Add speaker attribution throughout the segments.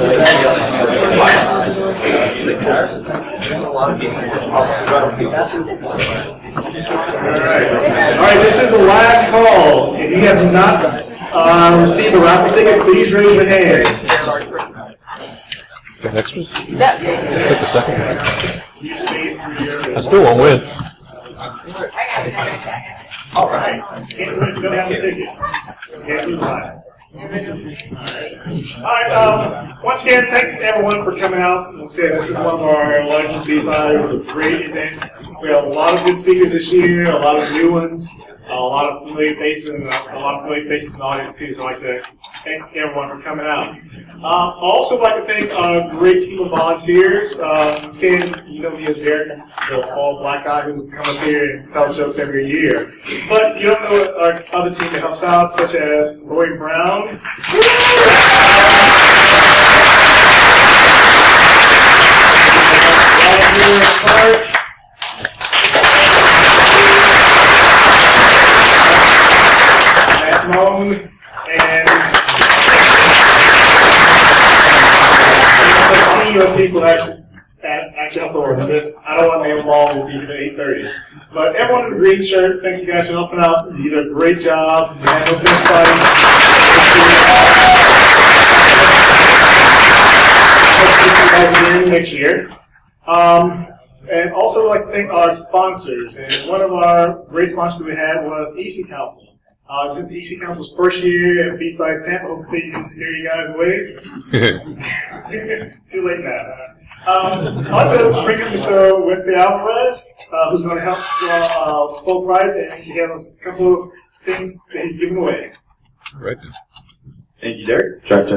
Speaker 1: Alright, this is the last call. If you have not received a raffle ticket, please raise your hand.
Speaker 2: Got extras? Yeah. That's the second one. I still won't win.
Speaker 1: Alright. Can't win, you're going to have a ticket. Can't lose mine. Alright, once again, thank everyone for coming out. Once again, this is one of our largest BSides. It was a great event. We have a lot of good speakers this year, a lot of new ones, a lot of familiar faces, and a lot of familiar faces in the audience too. So I'd like to thank everyone for coming out. I also like to thank our great team of volunteers. Again, you know me as Derek, the all black guy who come up here and tell jokes every year. But you don't know our other team that helps out, such as Roy Brown. Moan, and a team of people that actually helped with this. I don't want to name them all, we'll be here at 8:30. But everyone in the green shirt, thank you guys for helping out. You did a great job. You had no fist fighting. Hope to see you guys again next year. And also I'd like to thank our sponsors. And one of our great sponsors we had was EC Council. This is EC Council's first year at BSides Tampa. Hopefully you can scare you guys away. Too late now. I'd like to bring in Mr. Wesley Alvarez, who's going to help full prize, and he has a couple of things that he's giving away.
Speaker 2: Right.
Speaker 3: Thank you, Derek. Check.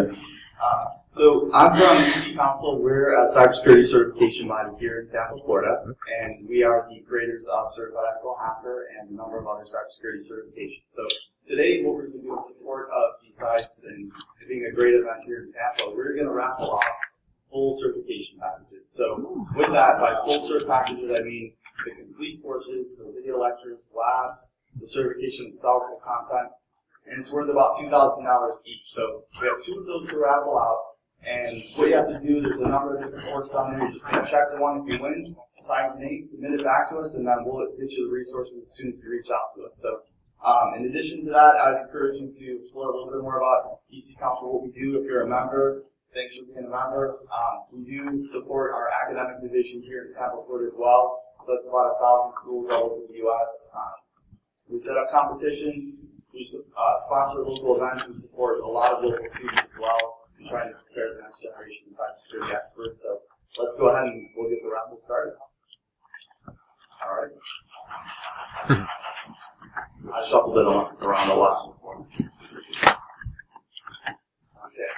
Speaker 3: So I'm from BC Council. We're a cybersecurity certification body here in Tampa, Florida, and we are the creators of Certified Ethical Hacker and a number of other cybersecurity certifications. So today, what we're going to do in support of BSides and being a great event here in Tampa, we're going to raffle off full certification packages. So with that, by full cert packages, I mean the complete courses, so video lectures, labs, the certification itself, the content, and it's worth about $2,000 each. So we have 2 of those to raffle out. And what you have to do, there's a number of different courses on there. You're just going to check the one if you win, sign your name, submit it back to us, and then we'll get you the resources as soon as you reach out to us. So in addition to that, I'd encourage you to explore a little bit more about EC Council, what we do. If you're a member, thanks for being a member. We do support our academic division here in Tampa, Florida as well. So that's about 1,000 schools all over the U.S. We set up competitions. We sponsor local events. We support a lot of local students as well. Trying to prepare the next generation of cybersecurity experts. So let's go ahead and we'll get the raffle started. All right. I shuffled it around a lot. Okay.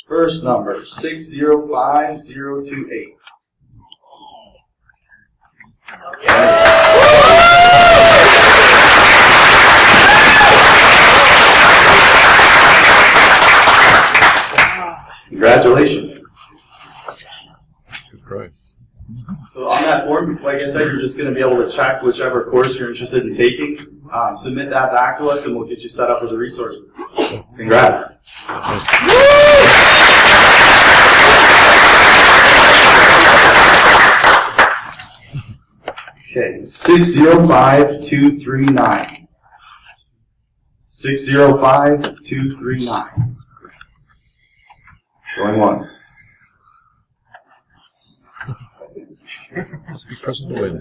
Speaker 3: First number 605028. Congratulations.
Speaker 2: Good price.
Speaker 3: So on that form, like I said, you're just going to be able to check whichever course you're interested in taking, submit that back to us, and we'll get you set up with the resources. Congrats. Okay, 605239. 605239. Going once.
Speaker 2: Must be present to win.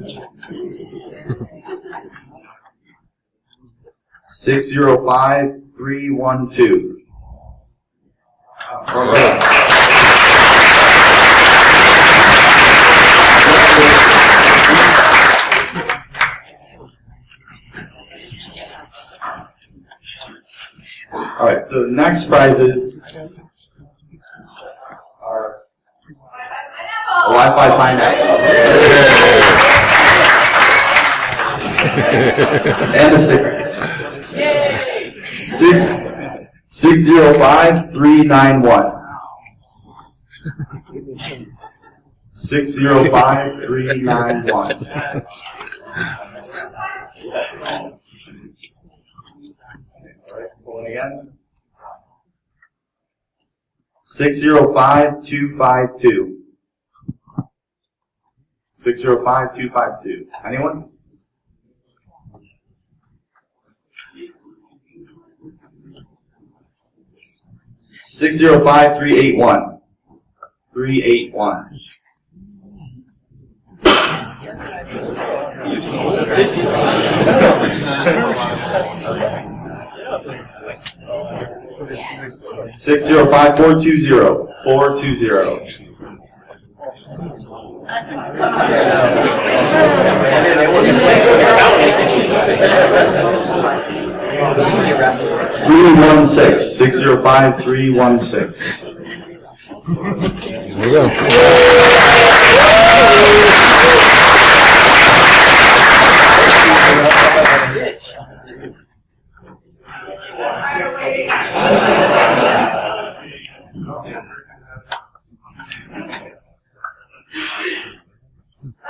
Speaker 3: 605312. All right, so next prizes are a Wi-Fi pineapple and a sticker. 605391. 605391. All right, pulling again. 605252. 605252. Anyone? Six 381. 381. Six 420. Three 316. 605316.
Speaker 2: There we go.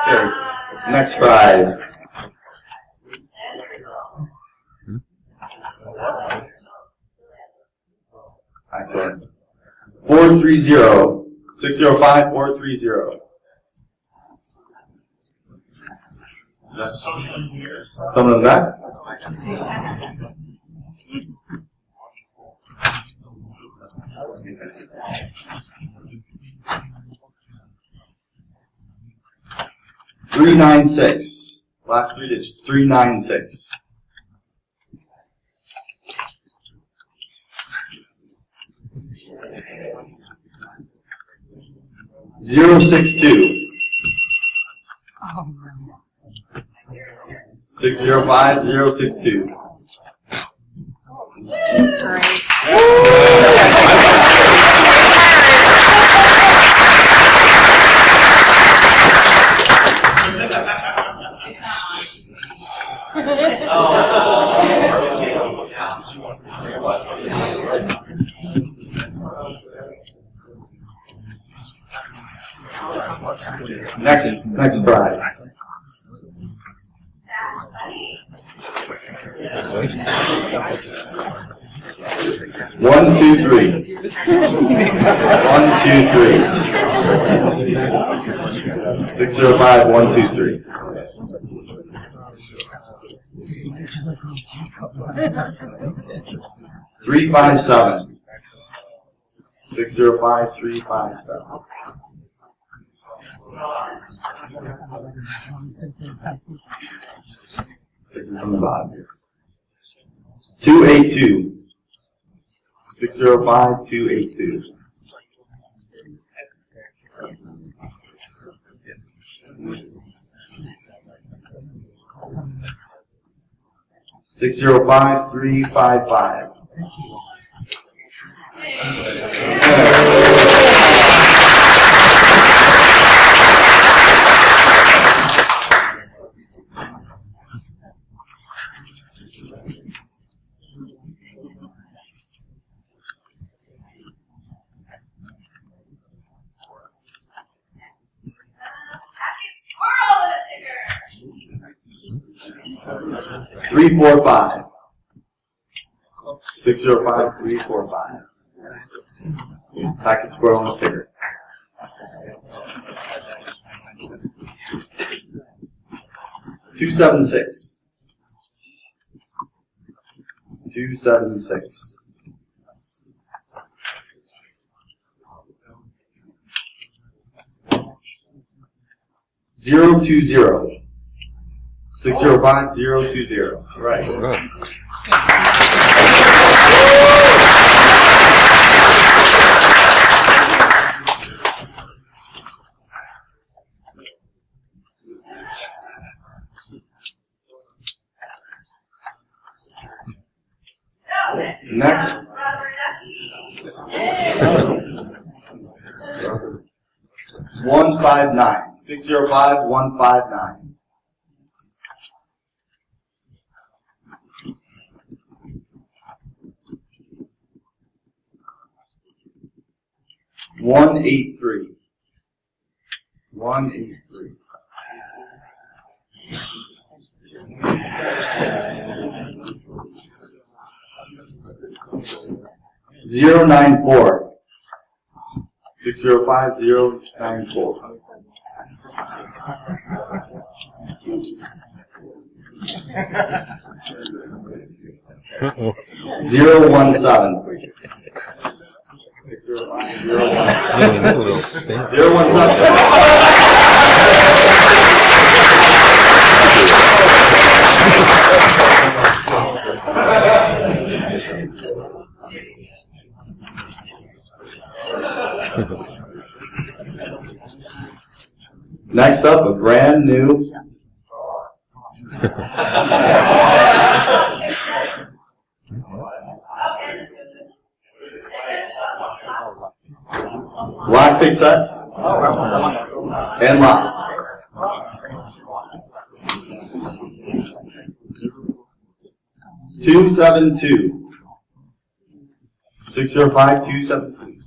Speaker 3: Okay. Next prize. Excellent. 430. 605430. Someone in the back? Three 396. Last 3 digits. 396. Zero 62. 605062. Next prize. One, two, three. 605123. 357. 605357. From the bottom here. 282. 605282. 605355. Three, 4, 5. 605345. Packet squirrel on a sticker. Two, 7, 6. 276. 020. 605020. Right. Next. One 59. 605159. 183. 183. 094. 605094.
Speaker 2: Uh-oh.
Speaker 3: 017. 017. Next up, a brand new lockpick set and lock. Two 605-272.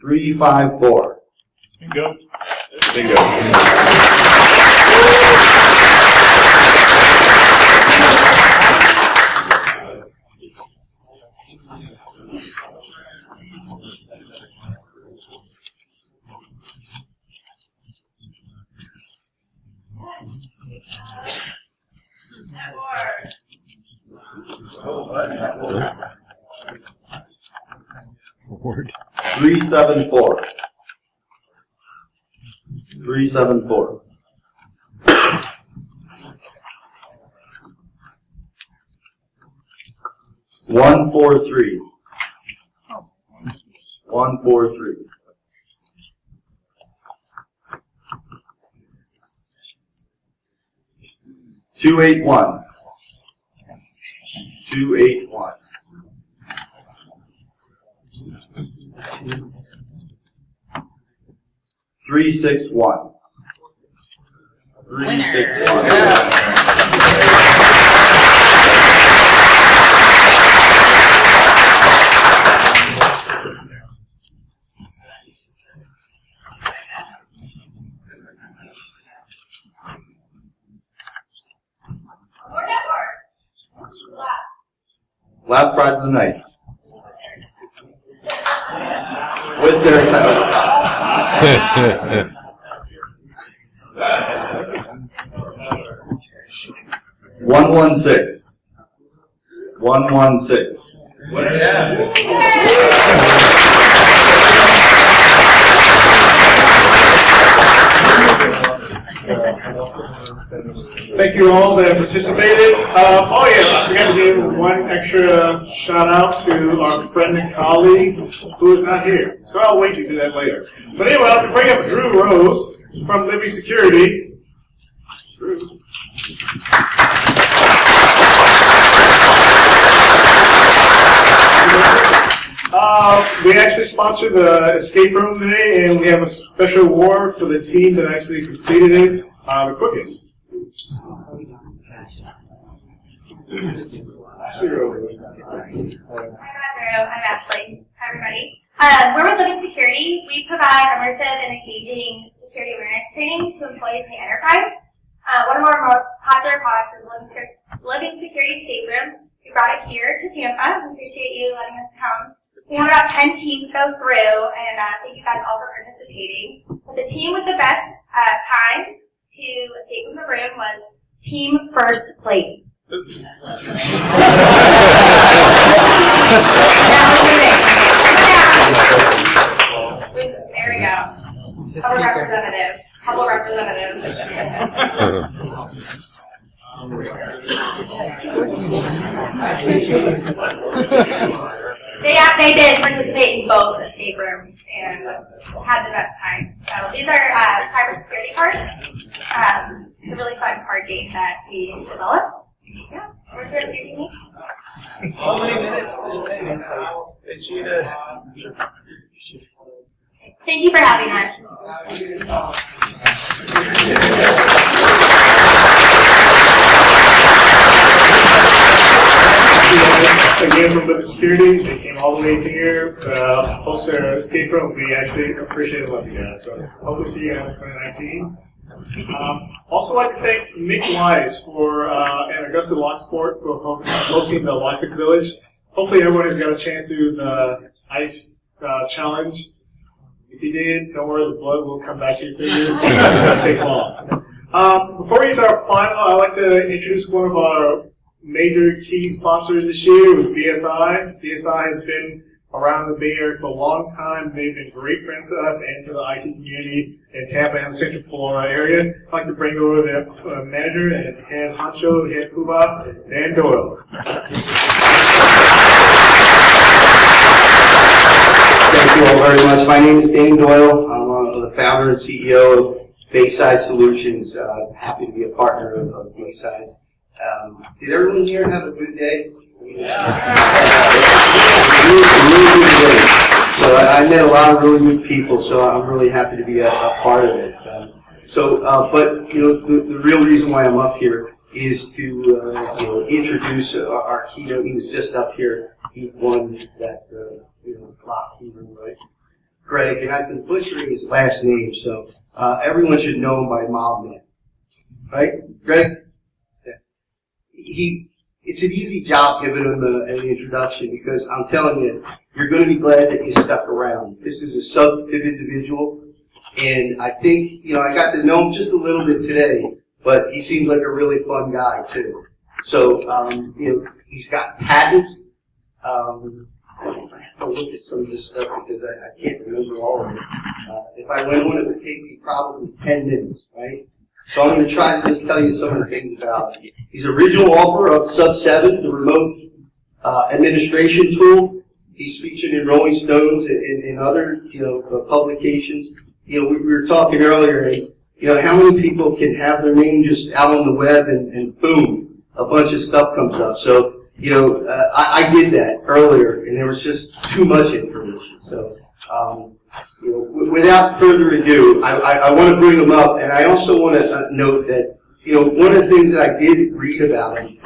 Speaker 3: 354.
Speaker 1: Bingo.
Speaker 2: Bingo. Word.
Speaker 3: 374. 374. 143. 143. 281. 281. 361. 361. Last prize of the night. With Derek Simon. 116. 116.
Speaker 1: Thank you all that participated. Oh yeah, I forgot to give one extra shout out to our friend and colleague who is not here. So I'll wait to do that later. But anyway, I'll have to bring up Drew Rose from Libby Security. Drew. We actually sponsored the escape room today, and we have a special award for the team that actually completed it the quickest.
Speaker 4: I'm Ashley. Hi, everybody. We're with Living Security. We provide immersive and engaging security awareness training to employees in the enterprise. One of our most popular products is Living Security Escape Room. We brought it here to Tampa. We appreciate you letting us come. We had about 10 teams go through, and thank you guys all for participating. But the team with the best time to escape from the room was Team First Place. There we go. Couple representatives. They did participate in both escape rooms and had the best time. So these are cybersecurity cards. It's a really fun card game that we developed. Yeah, we're here to see me.
Speaker 5: How many minutes did you
Speaker 4: Thank you for having us.
Speaker 1: Again, from Living Security, they came all the way here, host their escape room. We actually appreciate it a lot, guys. So hope to see you in 2019. Also, like to thank Mick Wise for and Augusta Locksport for hosting the Lockpick Village. hopefully everyone has got a chance to do the ice challenge. If you did, don't worry, the blood will come back to your fingers. It's not going to take long. Before we get to our final, I'd like to introduce one of our major key sponsors this year. It was BSI. BSI has been around the Bay Area for a long time. They've been great friends to us and to the IT community in Tampa and the Central Florida area. I'd like to bring over their manager and head honcho, head poobah, Dan Doyle.
Speaker 6: Thank you all very much. My name is Dan Doyle. I'm the founder and CEO of BSides Solutions. Happy to be a partner of BSides. Did everyone here have a good day? Really good day. So I met a lot of really good people, so I'm really happy to be a part of it. But you know, the real reason why I'm up here is to introduce our keynote. He was just up here. He won that block keynote, right? Greg, and I've been butchering his last name, so everyone should know him by Mob Man, right? Greg. It's an easy job giving him an introduction because I'm telling you, you're going to be glad that you stuck around. This is a substantive individual, and I think, I got to know him just a little bit today, but he seems like a really fun guy too. So, he's got patents. I have to look at some of this stuff because I can't remember all of it. If I went on, it would take me probably 10 minutes, right? So I'm going to try to just tell you some of the things about it. He's original author of Sub 7, the remote administration tool. He's featured in Rolling Stones and other, publications. We were talking earlier, how many people can have their name just out on the web and boom, a bunch of stuff comes up. So, I did that earlier and there was just too much information. So, without further ado, I want to bring him up, and I also want to note that, one of the things that I did read about him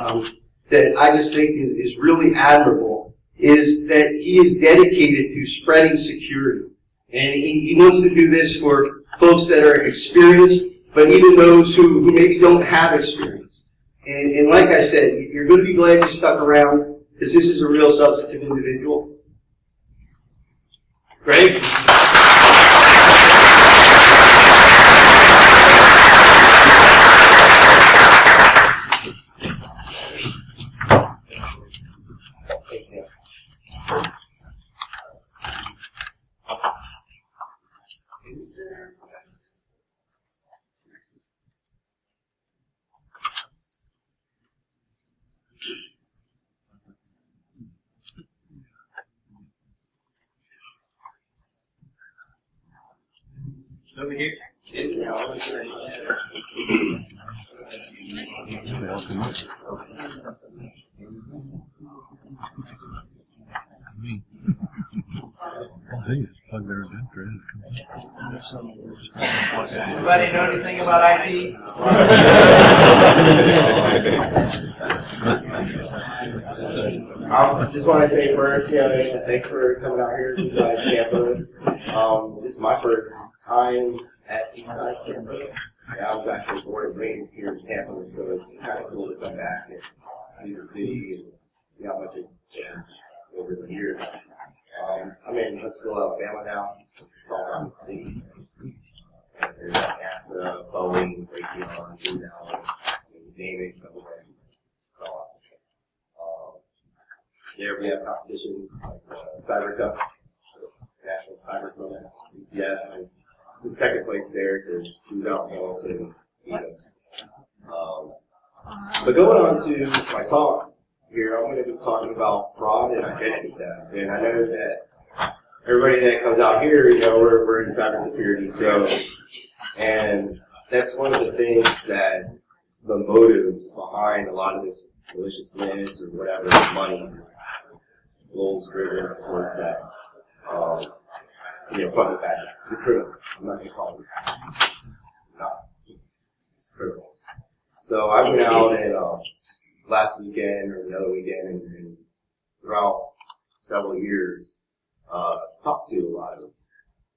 Speaker 6: that I just think is really admirable is that he is dedicated to spreading security. And he wants to do this for folks that are experienced, but even those who maybe don't have experience. And like I said, you're going to be glad you stuck around because this is a real substantive individual. Greg?
Speaker 5: Over here. Anybody know anything about IT?
Speaker 7: I just want to say first, thanks for coming out here to BSides Tampa. This is my first time at BSides Tampa. I was actually born and raised here in Tampa, so it's kind of cool to come back and see the city and see how much it changed over the years. I'm in Huntsville, Alabama now. It's called Rocket City. And there's NASA, Boeing, Raytheon, Keynote, you name it, come away. There we have competitions like Cyber Cup, National Cyber Summit, CTF, and the second place there because we don't know to Keynote. But going on to my talk here, I'm going to be talking about fraud and identity theft. And I know that everybody that comes out here, we're in cybersecurity, so, and that's one of the things that the motives behind a lot of this maliciousness or whatever, money, goals driven towards that, from the bad guys, the criminals. I'm not going to call them not just criminals. So I went out and last weekend or the other weekend and throughout several years, talked to a lot of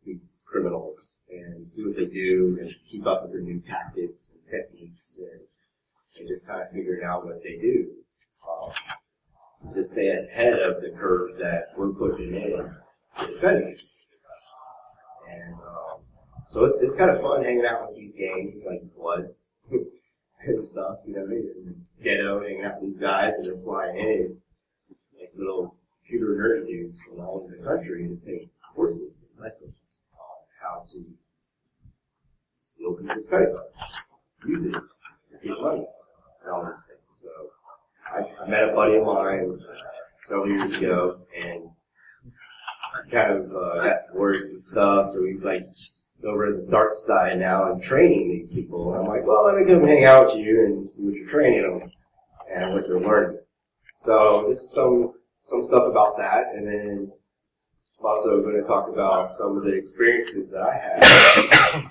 Speaker 7: these criminals and see what they do and keep up with their new tactics and techniques and just kind of figuring out what they do. to stay ahead of the curve that we're pushing in to defend against. And so it's kind of fun hanging out with these games like Bloods and stuff, you know, and Ghetto, hanging out with these guys, and they're flying in like little computer nerd dudes from all over the country to take courses and lessons on how to steal people's credit cards, use it to get money, and all these things. So I met a buddy of mine several years ago, and kind of got divorced and stuff, so he's like over at the dark side now and training these people. And I'm like, well, let me come hang out with you and see what you're training them and what they're learning. So this is some stuff about that, and then I'm also going to talk about some of the experiences that I had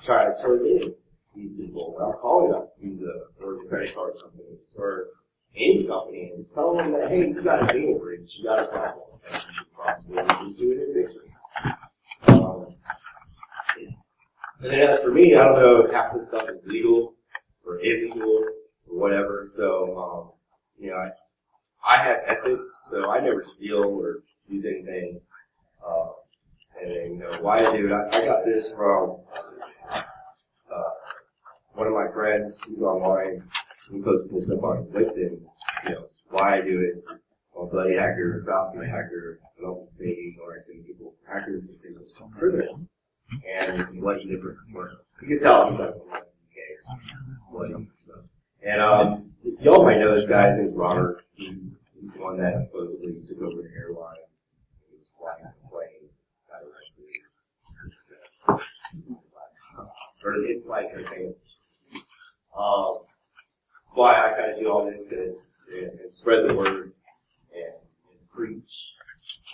Speaker 7: trying to turn in these people. I'm calling up these or the credit card companies or any company and just tell them that, hey, you got a data breach, you got a problem, and you should probably do it and fix it. And then as for me, I don't know if half this stuff is legal or illegal or whatever. So, you know, I have ethics, so I never steal or use anything. And then, you know, why I do it, I got this from one of my friends who's online. He posted this up on his LinkedIn. You know, why I do it. I'm a bloody hacker, about my hacker. I don't say, or I say people, hackers and say what's called prison. And it's a bloody difference. You can tell he's like, okay, bloody stuff. And y'all might know this guy. His name's Robert. He's the one that supposedly took over the airline. He was flying the plane, got arrested. Or the in-flight campaigns. Why I kind of do all this is and spread the word and preach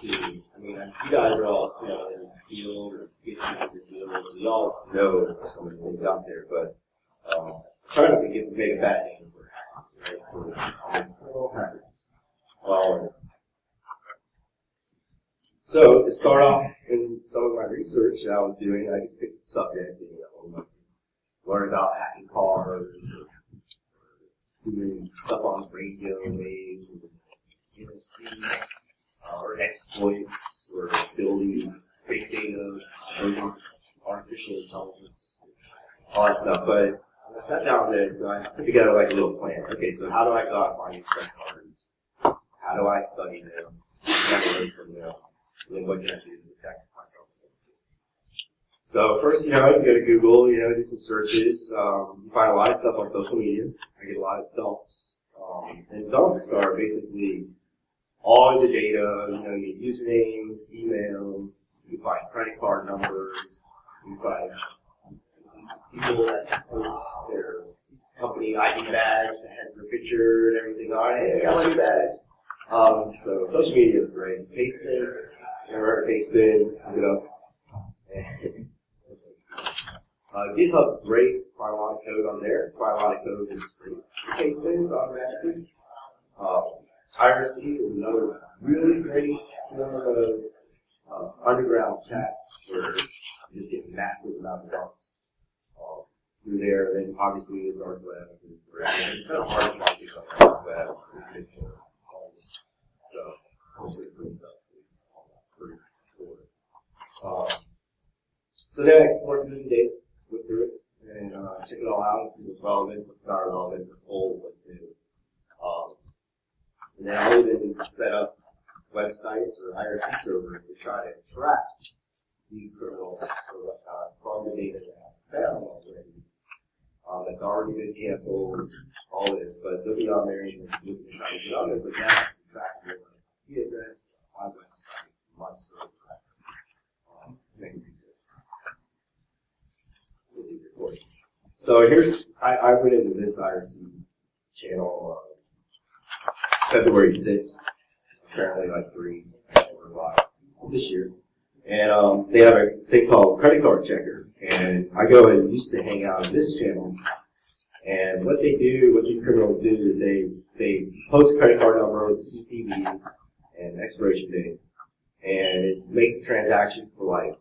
Speaker 7: to. I mean, you guys are all, you know, in the field or getting into the field. We all know some of the things out there, but trying not to make a bad name for it, right? So it all happens. So to start off in some of my research that I was doing, I just picked the subject and, you know, learn about hacking cars, doing stuff on radio waves, and NFC, or exploits, or building big data, building artificial intelligence, all that stuff. But I sat down with this, so I put together like a little plan. Okay, so how do I go out and find these credit cards? How do I study them? How do I learn from them? And then what can I do to protect myself against it? So first, you know, you go to Google, you know, do some searches. You find a lot of stuff on social media. I get a lot of dumps. And dumps are basically all the data, you know, you get usernames, emails, you find credit card numbers, you find people that post their company ID badge that has their picture and everything on it. Hey, I got my new badge. So social media is great. Facebook's, never heard of Facebook, look it up. GitHub's great, find a lot of code on there. Find a lot of code is Facebook automatically. IRC is another really great one of underground chats where you just get massive amount of dumps through there. And then obviously the dark web. It's kind of hard to find things on the dark web. So hopefully the free stuff is pretty cool. So then I explored through the data, look through it, and check it all out and see what's relevant, what's not relevant, what's old, what's new. And then I'll even set up websites or IRC servers to try to track these criminals from the data that I found already. That's already been canceled, all this, but they'll be on there and you can try to get on it, but now you can track their IP address, my website, my server, So here's, I went into this IRC channel February 6th, apparently like 3 or 5 this year. And they have a thing called Credit Card Checker. And I go and used to hang out on this channel. And what they do, what these criminals do is they post a credit card number with the CCV and expiration date. And it makes a transaction for like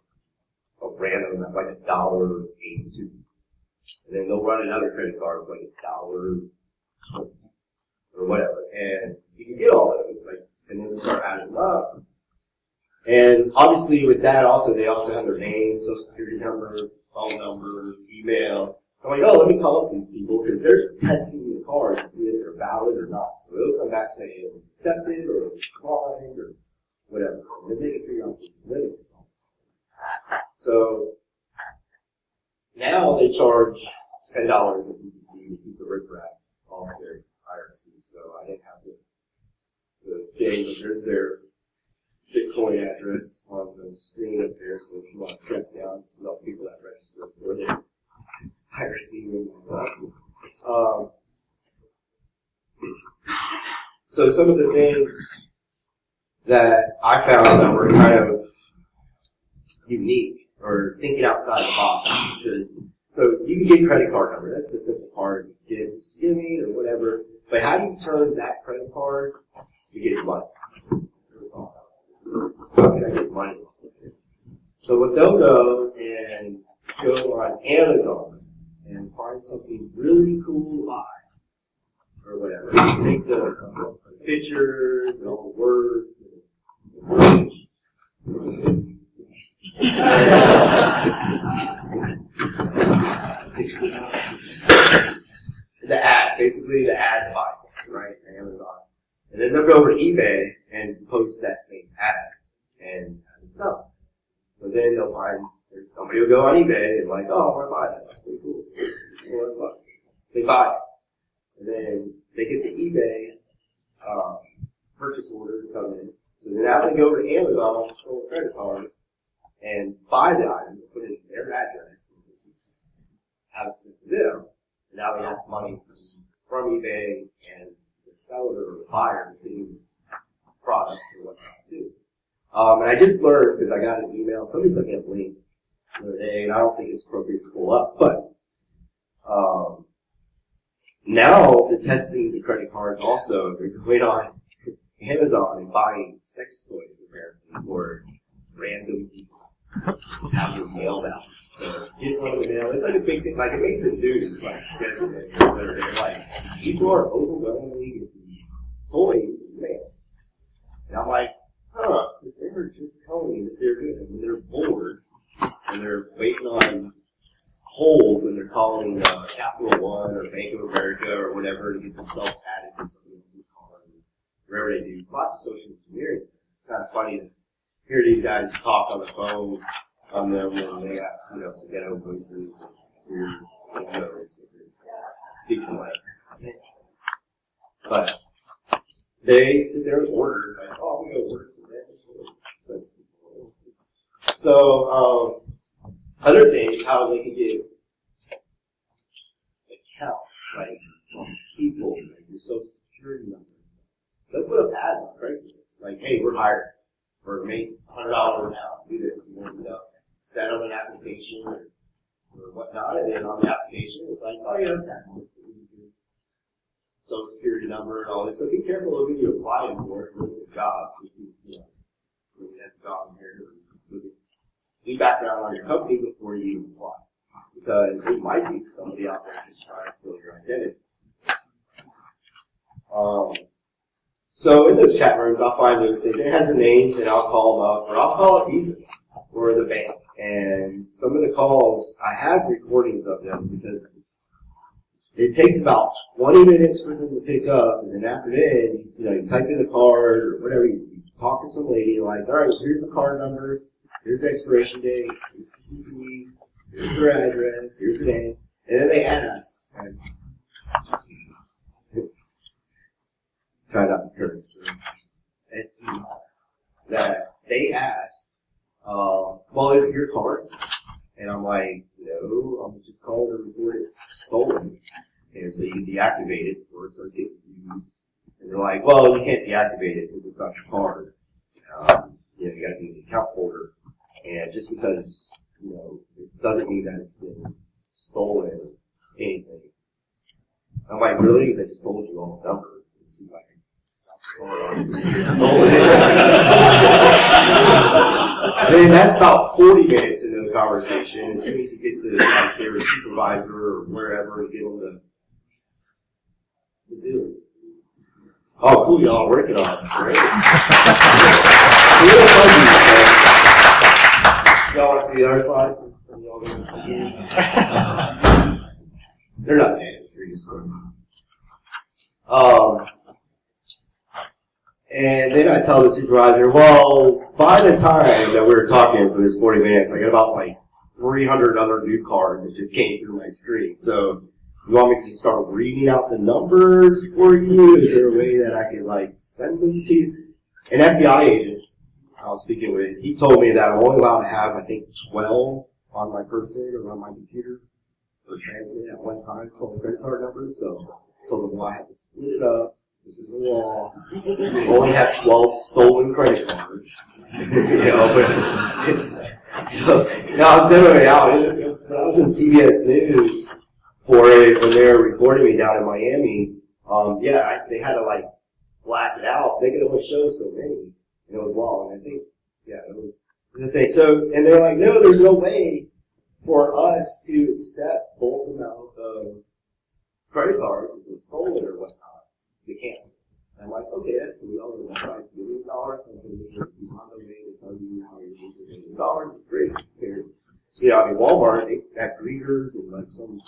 Speaker 7: a random, like $1.82. And then they'll run another credit card with like $1 or whatever. And you can get all those. Like And then we start adding them up. And obviously with that also, they also have their name, social security number, phone number, email. I'm like, oh, let me call up these people because they're testing the card to see if they're valid or not. So they'll come back saying it was accepted or it was declined or whatever. And then they can figure out the limits. So now they charge $10 in PPC to keep the riprap off their IRC. So I didn't have the thing, but there's their Bitcoin address on the screen up there. So if you want to track down some of the people that register for their IRC. So some of the things that I found that were kind of unique or thinking outside the box is good. So you can get credit card number. That's the simple part. You get skimming or whatever. But how do you turn that credit card to get money? How can I get money? So what they'll go and go on Amazon and find something really cool to buy or whatever. Take the pictures and all the words. The ad, basically the ad to buy something, right? Amazon. And then they'll go over to eBay and post that same ad and as a sell. So then they'll find there's somebody will go on eBay and like, oh, I want to buy that. That's pretty cool. $400. They buy it. And then they get the eBay purchase order to come in. So then now they go over to Amazon, show a credit card, and buy the item, put it in their address, and have it sent to them. And now they have money from eBay, and the seller or the buyer is getting the product or whatnot too. And I just learned, because I got an email, somebody sent me a link the other day, and I don't think it's appropriate to pull up, but now the testing the credit cards also, they're going on Amazon and buying sex toys apparently for random people. Just have them mailed out. So get one of the mail. It's like a big thing. Like it made the news. Like yesterday, they're like people are overwhelmingly getting toys in the mail. And I'm like, huh? Because they were just telling me that they're good and they're bored and they're waiting on hold when they're calling Capital One or Bank of America or whatever to get themselves added to somebody else's card. Wherever they do lots of social engineering. It's kind of funny to hear these guys talk on the phone on them when they got, some ghetto voices and weird speaking like. But they sit there and order, like, oh, we go order some that. So, other things, how they can get accounts, like people, like your social security numbers. They'll put up ads on Craigslist, like, hey, we're hired, or make $100 an hour, do this, and then, set up an application or whatnot, and then on the application, it's like, oh, yeah, that's social security number and all this. So be careful of when you apply for it, look at jobs, if you look at the job in here, do background on your company before you apply, because it might be somebody out there just trying to steal your identity. So in those chat rooms, I'll find those things. It has the names, and I'll call them up, or I'll call up Visa or the bank. And some of the calls, I have recordings of them because it takes about 20 minutes for them to pick up, and then after that, you type in the card or whatever. You talk to some lady like, all right, here's the card number, here's the expiration date, here's the CVV, here's their address, here's the name, and then they ask. And try not to curse. That they ask, well, is it your card? And I'm like, no, I'm just calling to report it stolen. And so you deactivate it before it starts getting used. And they're like, well, you can't deactivate it because it's not your card. You gotta be the account holder. And just because, it doesn't mean that it's been stolen or anything. I'm like, really? Because I just told you all the numbers. It seems like and that's about 40 minutes into the conversation. As soon as you get to their supervisor or wherever, to get them to do it. Oh, cool, y'all are working on it. Great. Y'all want to see the other slides? They're not bad. And then I tell the supervisor, well, by the time that we were talking for this 40 minutes, I got about like 300 other new cars that just came through my screen. So you want me to start reading out the numbers for you? Is there a way that I could like send them to you? An FBI agent I was speaking with, he told me that I'm only allowed to have, I think, 12 on my person or on my computer or translate at one time, 12 credit card numbers. So I told him, well, I have to split it up. This is the law. You only have 12 stolen credit cards. So, I was demoing it out. When I was in CBS News for it, when they were recording me down in Miami, they had to like black it out. They could only show so many. And it was wrong. And I think, it was the thing. So, and they're like, no, there's no way for us to accept bulk amount of credit cards if it's stolen or whatnot. They cancel. And I'm like, okay, that's $3. That's like $1 million company. On the way to tell you how you're using $1 million. It's great. Walmart, they have greeters and like some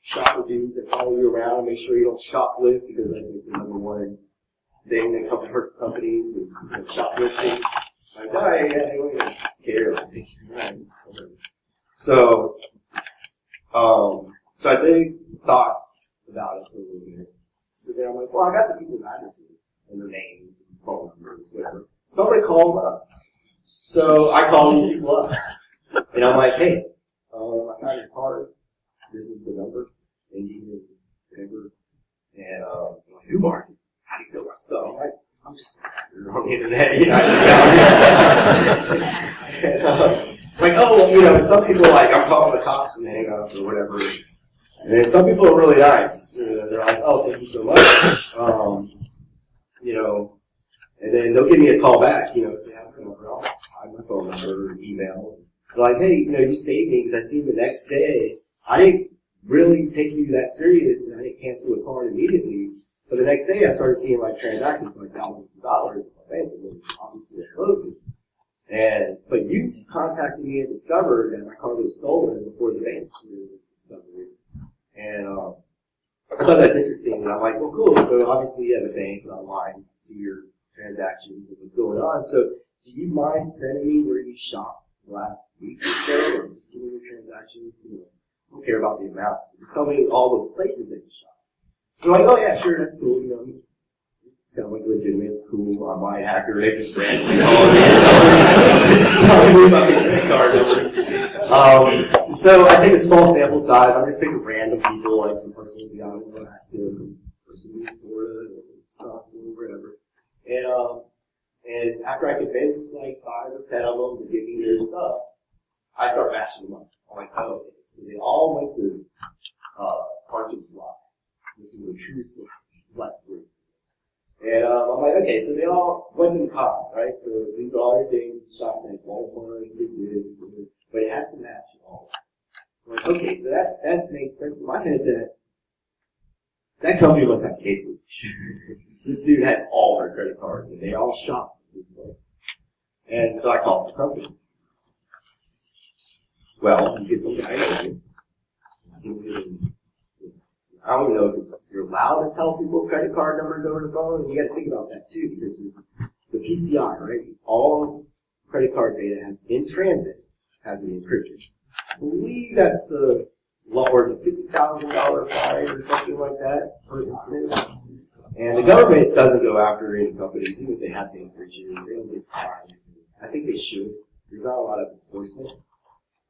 Speaker 7: shopper dudes that follow you around and make sure you don't shoplift because that's like the number one thing that hurts companies is shoplifting. Like, they don't even care. So I think thought about it for a little bit. So then I'm like, well, I got the people's addresses and their names and phone numbers, whatever. Somebody called them up. So I called these people up. And I'm like, hey, I got your card. This is the number. And you can whatever. And I'm like, who are you? How do you know my stuff? I'm like, I'm just on the internet, I just found this. Like, and some people like, I'm calling the cops and hang up or whatever. And then some people are really nice. They're like, oh, thank you so much. And then they'll give me a call back, say, I'll hide my phone number or email. They're like, hey, you saved me because I seen the next day. I didn't really take you that serious and I didn't cancel the card immediately. But the next day I started seeing my transactions for like thousands of dollars in my bank and then obviously I closed it. But you contacted me and discovered that my card was stolen before the bank discovered it. And I thought that's interesting. And I'm like, well, cool. So obviously you have a bank and online, see your transactions and what's going on. So do you mind sending me where you shopped last week or so? Or just give me your transactions? I don't care about the amounts. Just tell me all the places that you shop. They're like, oh yeah, sure, that's cool. Sound like legitimate, cool, online hacker. They just randomly call me and telling me about the credit card number. So I take a small sample size. I'm just picking random people, like some person who's beyond Alaska, some person who's in Florida, or Wisconsin, whatever. And after I convince like 5 or 10 of them to give me their stuff, I start matching them up. I'm like, oh, okay. So they all went to parking lot. This is a true story. This is like group. And I'm like, okay, so they all went to the car, right? So these are all your things, shopping at Walmart, but it has to match all. So I'm like, okay, so that makes sense in my head that company must have cable. This dude had all their credit cards, and they all shopped at this place. And so I called the company. Well, you get some guy I don't even know if you're allowed to tell people credit card numbers over the phone. And you got to think about that too, because there's the PCI, right? All credit card data in transit has an encryption. I believe that's the law, or it's a $50,000 fine or something like that per incident. And the government doesn't go after any companies, even if they have the encryption. They don't get fined. I think they should. There's not a lot of enforcement.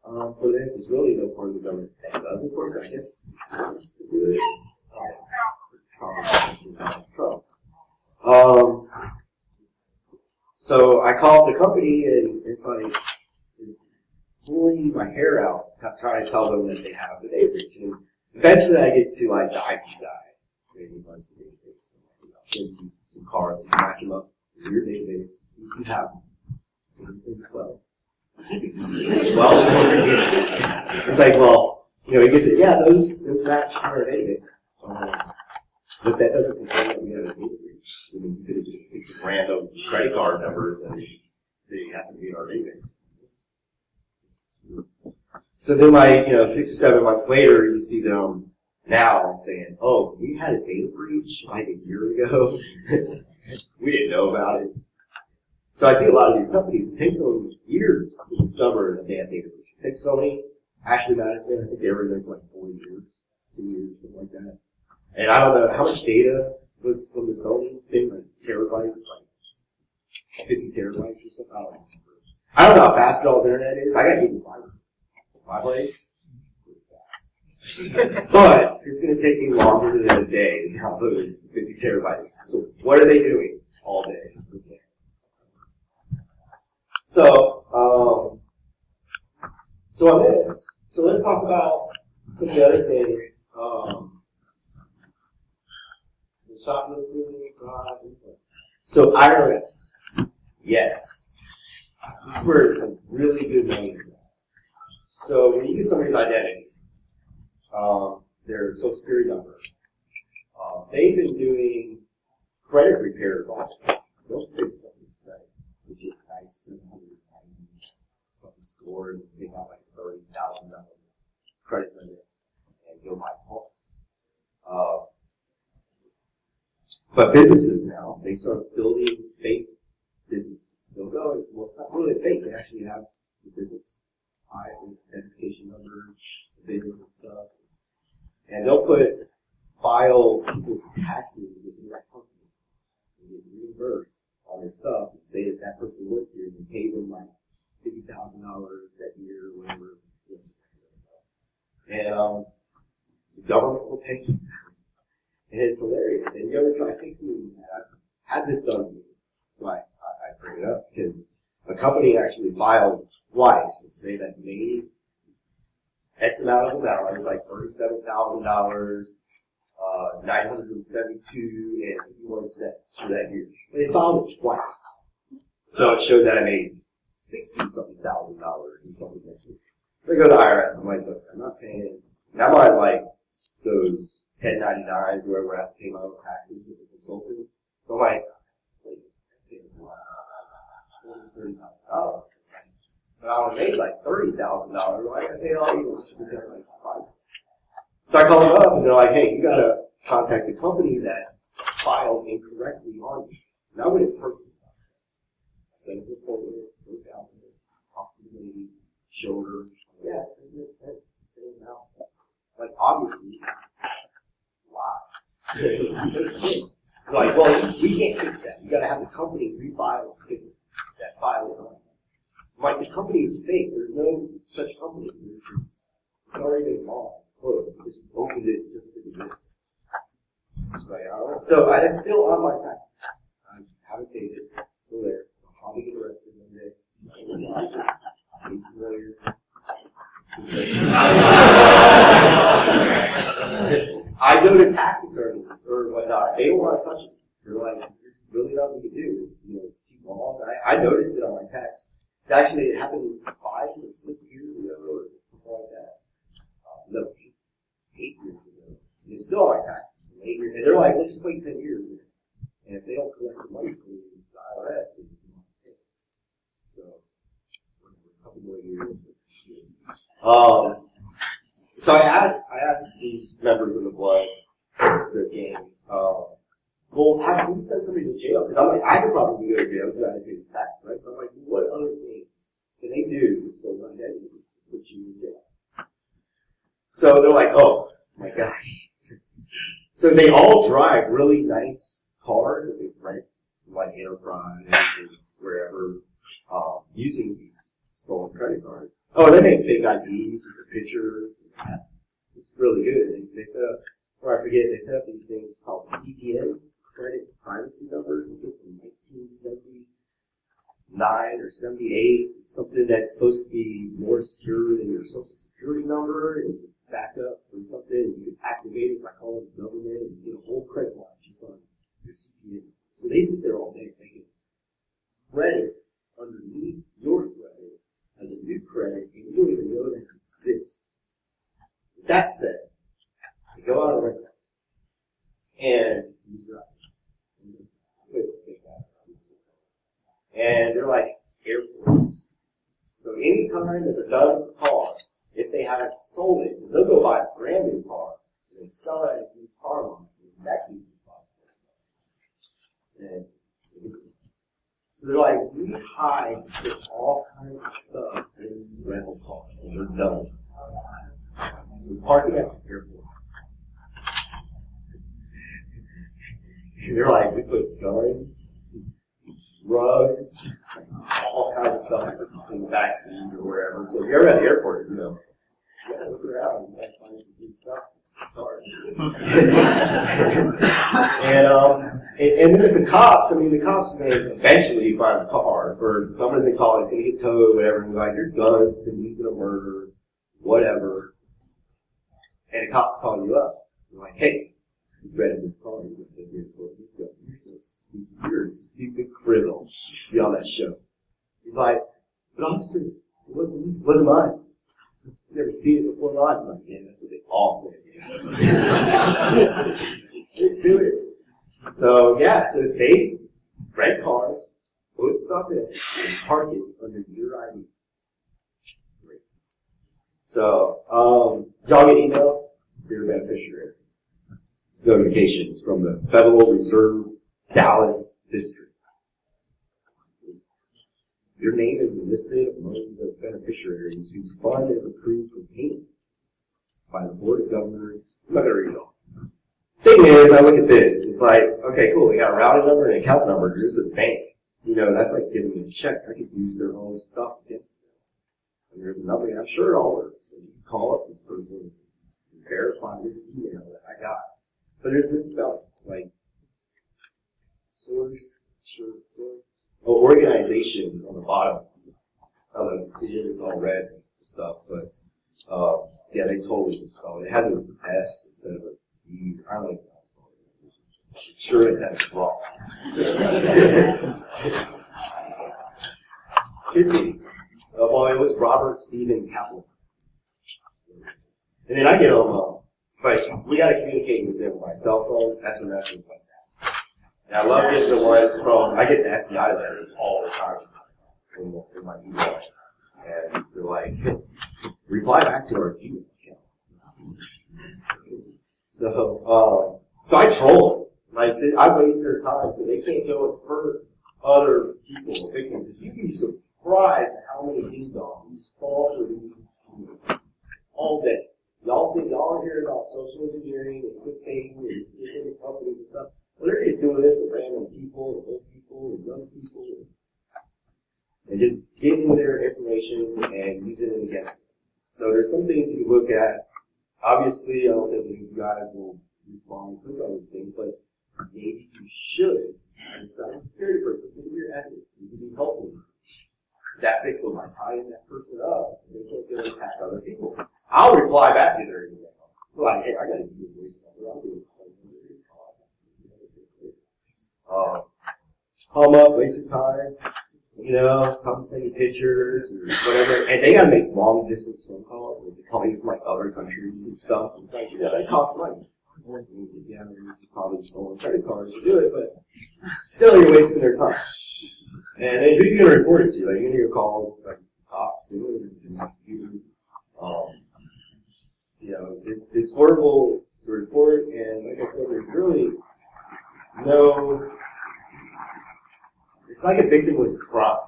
Speaker 7: For this, it's really no part of the government that does enforce it. I guess it's supposed to do it. So I called the company, and it's like pulling my hair out, trying to tell them that they have the data breach. And eventually, I get to like the IT guy, maybe runs the database. I'll send you some cards, you can match them up with your database, see if you have them. And he said, well. It's like, well, he gets it, yeah, those match our database. But that doesn't confirm that we have a data breach. I mean, you could have just picked some random credit card numbers and they happen to be in our database. So then, like, 6 or 7 months later, you see them now saying, "Oh, we had a data breach like a year ago. We didn't know about it." So I see a lot of these companies. It takes them years to discover that they have data breaches. Take Sony, Ashley Madison. I think they were there for like 4 years, 2 years, something like that. And I don't know how much data was from the Sony thing, like terabytes, like 50 terabytes or something. I don't know how fast y'all's internet is. I got even fiber. My place, but it's going to take me longer than a day to download 50 terabytes. So what are they doing all day? So on this, so let's talk about some of the other things. The shoplifting, fraud. So IRS, yes, this is where some really good money is. So when you get somebody's identity, their social security number, they've been doing credit repairs also. They'll fix somebody's credit, which is nice 790 something score, and take out like $30,000 credit limit and go buy homes. But businesses now, they start building fake businesses. They'll go, well, it's not really fake. They actually have the business identification number, bidding and stuff. And they'll file people's taxes within that company and get reimbursed on their stuff and say that that person worked here and pay them like $50,000 that year or whatever. And the government will pay them. And it's hilarious. And you ever try fixing that? I've had this done to me. So I bring it up because a company actually filed twice and say that made X amount of amount. It was like $37,000, 972.51 for that year. And they filed it twice. So it showed that I made $60-something thousand and something next year. They go to the IRS. I'm like, look, I'm not paying. And I'm on like those 1099s where I have to pay my own taxes as a consultant. So I'm like, $30,000. But I only made like $30,000. Why I pay all you? Like $5. So I call them up and they're like, hey, you gotta contact the company that filed incorrectly on you. And I went in person. I sent a report, wrote down, talked to the lady, showed her. Yeah, it doesn't make sense. It's the same amount. Like, obviously, why? Like, well, we can't fix that. You gotta have the company refile and fix that file. Like, the company is fake. There's no such company. It's already been bought. It's closed. They just opened it just for the minutes. It's like, alright. So it's still on my taxes. I haven't paid it. It's still there. I'll probably get arrested one day. I go to tax attorneys or whatnot. They don't want to touch it. They're like, there's really nothing to do. It's too long. I noticed it on my tax. Actually, it happened 5 or 6 years ago or something like that. No, 8 years ago. And it's still on my taxes. 8 years. And they're like, well, just wait 10 years. And if they don't collect the money from the IRS, they can pay it. So, a couple more years. So I asked these members of the blood, their gang, well, how can you send somebody to jail? Because I'm like, I could probably go to jail because I didn't pay the tax, right? So I'm like, what other things can they do to steal my identities to put you in jail? So they're like, oh my gosh. So they all drive really nice cars that they rent from like Enterprise or wherever, using these stolen credit cards. Oh, they make fake IDs with the pictures. It's really good. They set up, or I forget, they set up these things called CPN, credit privacy numbers, something from 1979 or 78. It's something that's supposed to be more secure than your social security number. It's a backup from something, and you can activate it by calling the government and get a whole credit line just on your CPN. So they sit there all day making credit underneath your credit as a new credit, and you don't even know that it exists. With that said, they go out and rent that. And So anytime that they're done with the car, if they haven't sold it, because they'll go buy a brand new car and sell it at a used car lot, that can be possible. So they're like, we hide all kinds of stuff in rental cars when we're done. We park it at the airport. They're like, we put guns, rugs, all kinds of stuff in the back seat or wherever. So if you're ever at the airport, you know, you gotta look around and find some good stuff. And then the cops, I mean, the cops are going to eventually find the car, or someone's going to call it, it's going to get towed, whatever, and like, there's guns, been used in a murder, whatever. And the cops call you up. They're like, hey, you rented this car, you're so stupid, you're a stupid criminal. Be on that show. He's like, but officer, it wasn't mine. I've never seen it before in life. I'm like, yeah, that's what they all say. Do it. So yeah, so they rent cars, put stuff in, and park it under your ID. Great. So, y'all get emails? You're a beneficiary. It's notifications from the Federal Reserve Dallas District. Your name is listed among the beneficiaries whose fund is approved for payment by the Board of Governors. I'm not going to read it all. Thing is, I look at this. It's like, okay, cool. They got a routing number and an account number. This is a bank. You know, that's like giving them a check. I could use their own stuff against them. And there's a number, and I'm sure it all works. And you can call up this person and verify this email that I got. But there's misspelling. It's like source. Oh, organizations on the bottom. I don't know, it's all red stuff, but yeah, they totally misspelled it. It has an S instead of a Z. I don't know. Sure, that's wrong. Could be. Well, it was Robert Stephen Kaplan. And then I get them, but we got to communicate with them by cell phone, SMS, and like that. And I love getting the ones from, I get the FBI letters all the time in my email. And they're like, reply back to our Gmail account. So I troll them. Like, I waste their time so they can't go and hurt other people, victims. You'd be surprised at how many ding-dongs fall for these emails all day. Y'all think y'all are hearing about social engineering and clickbaiting and different companies and stuff. Well, they're just doing this to random people and old people and young people and just getting their information and using it against them. So there's some things you can look at. Obviously, I don't think you guys will respond and click on these things, but maybe you should, as a cybersecurity person, think of your ethics. You can be helpful. That victim might tie in that person up, and they can't go and attack other people. I'll reply back to their email. Like, hey, I gotta give you this number. I'll do it. Home up, waste your time. You know, come send you pictures or whatever. And they gotta make long distance phone calls. And they call you from like other countries and stuff. It's like, yeah, that costs money. Yeah, you probably stolen credit cards to do it, but still you're wasting their time. And then who are you going to report it to? Like, you're going to call like cops and you know, it's horrible to report, and like I said, there's really no, it's like a victimless crime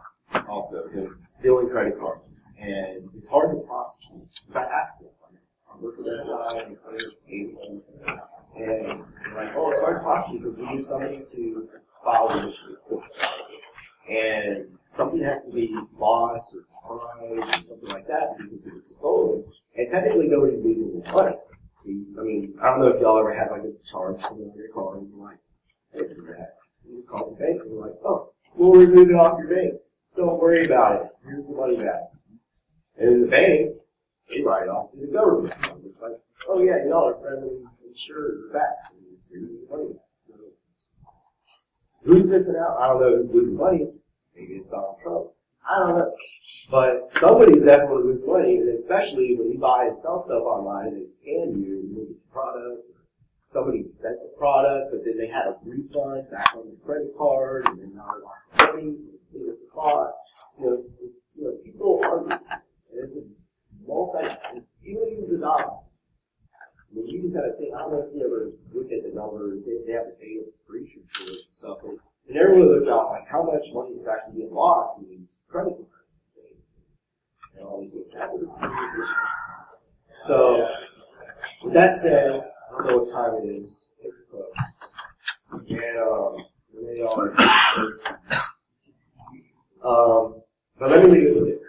Speaker 7: also, stealing credit cards, and it's hard to prosecute. Because I asked them, I work with that guy, and they're like, oh, it's hard to prosecute because we need somebody to file the report. And something has to be lost or tied or something like that because it was stolen. And technically nobody's losing their money. See, I mean, I don't know if y'all ever had like a charge coming on your car and you're like, hey, do that. You just call the bank and you're like, oh, we'll remove it off your bank. Don't worry about it. Here's the money back. And in the bank, they write it off to the government. It's like, oh yeah, y'all are friendly insured back. And you just here's the money back. Who's missing out? I don't know who's losing money. Maybe it's Donald Trump. I don't know. But somebody's definitely losing money, and especially when you buy and sell stuff online and they scam you and you don't get the product. Somebody sent the product, but then they had a refund back on your credit card, and then now they lost the money. They bought. You know, people are numbers, they have the data for breach reports and stuff. And they're really looking at like how much money is actually being lost in these credit cards and all these things. That was a serious issue. So, with that said, I don't know what time it is. Take a close. And they are. But let me leave it with this.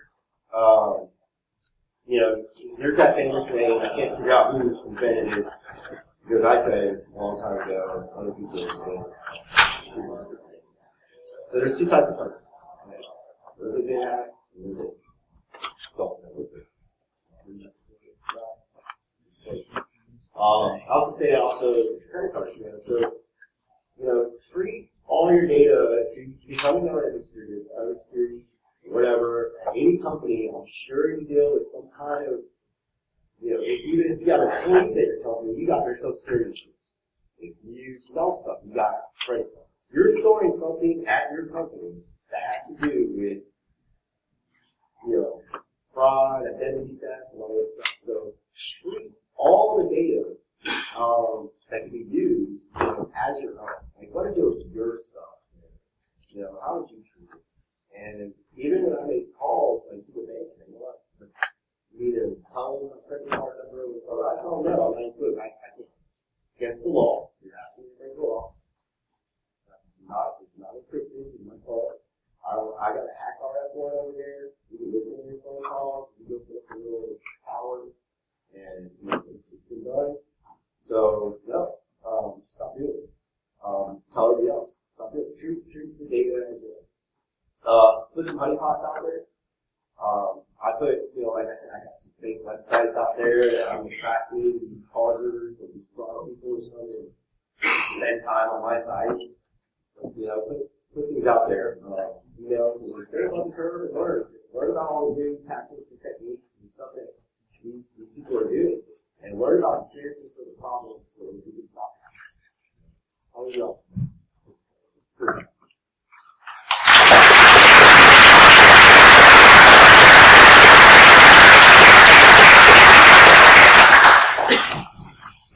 Speaker 7: There's that famous saying, I can't figure out who invented it, because I said it a long time ago, other people say it. So there's two types of companies. Those that didn't have, and those that don't have. I also say credit cards, so, treat all your data, if you become an industry, cybersecurity, whatever, any company, I'm sure you deal with some kind of, even if you got employees at your company, you got their social security numbers. If you sell stuff, you got credit cards. You're storing something at your company that has to do with, fraud, identity theft, and all this stuff. So treat all the data that can be used as your own. Like, what if it was your stuff? How would you treat it? And even when I make calls, like to the bank, you know what? You need to tell them my credit card number. I tell them no. I'm like, look, I can't. It's against the law. You're asking me to break the law. It's not encrypted. You might call it. I got a hack RF board over there. You can listen to your phone calls. You go put up a little tower, and it's been done. So no, stop doing it. Tell everybody else. Stop doing it. Treat the data as well. Put some honeypots out there. I put, like I said, I got some fake websites out there that I'm attracting these carders and these fraud people to come and spend time on my site. Put things out there. Emails and stay on the curve and learn about all the new tactics and techniques and stuff that these people are doing, and learn about the seriousness of the problem so that we can stop it. How do you go?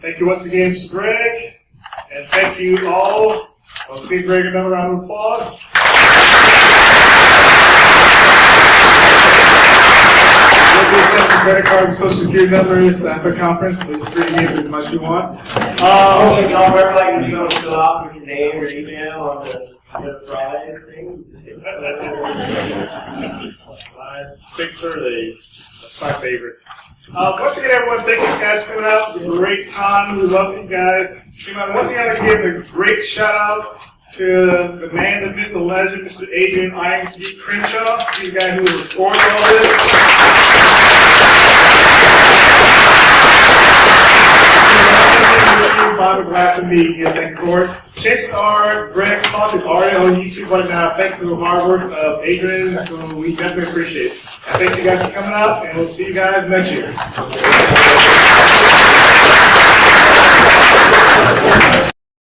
Speaker 1: Thank you once again, Mr. Greg, and thank you all. Let's give Greg another round of applause. Credit cards, social security numbers at the conference. Please free to give as much as you want.
Speaker 3: Hopefully y'all remember like when you go to fill out with your name or email on the prize thing.
Speaker 1: Nice. Big surveys. That's my favorite. Once again, everyone, thanks you guys for coming out. It was a great con. We love you guys. Once again, I'd like to give a great shout out to the man, the myth, the legend, Mr. Adrian I.M.G. Crenshaw. He's the guy who recorded all this. Bottom glass of me, thank you for it. Chase R, Greg, Content, Ario on YouTube right now. Thanks for the hard work of Adrian, who we definitely appreciate. And thank you guys for coming out, and we'll see you guys next year.